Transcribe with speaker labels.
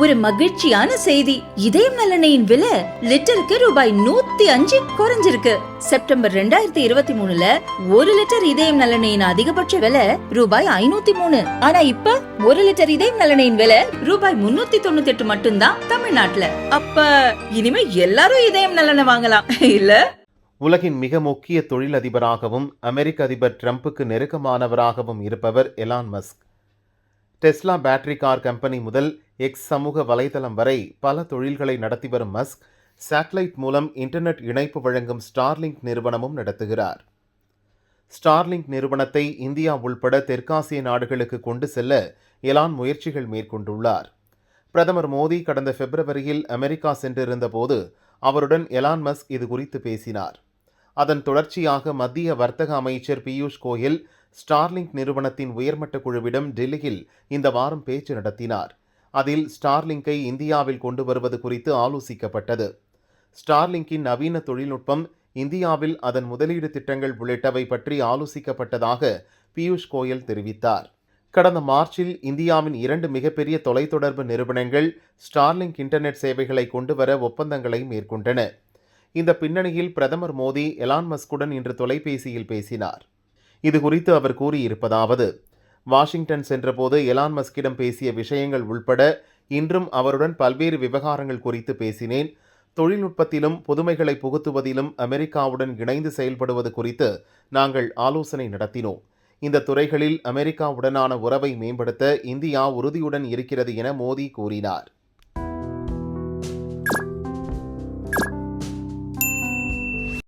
Speaker 1: ஒரு மகிழ்ச்சியான செய்தி. இதயம் நல்லெண்ணெயின் விலை லிட்டருக்கு ரூபாய் 105 குறைஞ்சிருக்கு. செப்டம்பர் 2023ல 1 லிட்டர் இதயம் நல்லெண்ணெயின் அதிகபட்ச விலை ரூபாய் 503. ஆனா இப்ப 1 லிட்டர் இதயம் நல்லெண்ணெயின் விலை ரூபாய் 398 மட்டும்தான் தமிழ்நாட்டுல. அப்ப இனிமே எல்லாரும் இதயம் நல்லெண்ணெய் வாங்கலாம் இல்ல?
Speaker 2: உலகின் மிக முக்கிய தொழிலதிபராகவும் அமெரிக்க அதிபர் டிரம்புக்கு நெருக்கமானவராகவும் இருப்பவர் Elon Musk. Tesla battery car company முதல் எக்ஸ் சமூக வலைதளம் வரை பல தொழில்களை நடத்தி வரும் மஸ்க் சேட்டலைட் மூலம் இன்டர்நெட் இணைப்பு வழங்கும் ஸ்டார்லிங்க் நிறுவனமும் நடத்துகிறார். ஸ்டார்லிங்க் நிறுவனத்தை இந்தியா உள்பட தெற்காசிய நாடுகளுக்கு கொண்டு செல்ல எலான் முயற்சிகள் மேற்கொண்டுள்ளார். பிரதமர் மோடி கடந்த பிப்ரவரியில் அமெரிக்கா சென்றிருந்த போது அவருடன் எலான் மஸ்க் இது குறித்து பேசினார். அதன் தொடர்ச்சியாக மத்திய வர்த்தக அமைச்சர் பியூஷ் கோயல் ஸ்டார்லிங்க் நிறுவனத்தின் உயர்மட்ட குழுவிடம் டெல்லியில் இந்த வாரம் பேச்சு நடத்தினார். அதில் ஸ்டார்லிங்கை இந்தியாவில் கொண்டு வருவது குறித்து ஆலோசிக்கப்பட்டது. ஸ்டார்லிங்கின் நவீன தொழில்நுட்பம், இந்தியாவில் அதன் முதலீடு திட்டங்கள் உள்ளிட்டவை பற்றி ஆலோசிக்கப்பட்டதாக பியூஷ் கோயல் தெரிவித்தார். கடந்த மார்ச்சில் இந்தியாவின் 2 மிகப்பெரிய தொலைத்தொடர்பு நிறுவனங்கள் ஸ்டார்லிங்க் இன்டர்நெட் சேவைகளை கொண்டு வர ஒப்பந்தங்களை மேற்கொண்டன. இந்த பின்னணியில் பிரதமர் மோடி எலான் மஸ்குடன் இன்று தொலைபேசியில் பேசினார். இது குறித்து அவர் கூறியிருப்பதாவது: வாஷிங்டன் சென்றபோது எலான் மஸ்கிடம் பேசிய விஷயங்கள் உள்பட இன்றும் அவருடன் பல்வேறு விவகாரங்கள் குறித்து பேசினேன். தொழில்நுட்பத்திலும் புதுமைகளை புகுத்துவதிலும் அமெரிக்காவுடன் இணைந்து செயல்படுவது குறித்து நாங்கள் ஆலோசனை நடத்தினோம். இந்த துறைகளில் அமெரிக்காவுடனான உறவை மேம்படுத்த இந்தியா உறுதியுடன் இருக்கிறது என மோடி கூறினார்.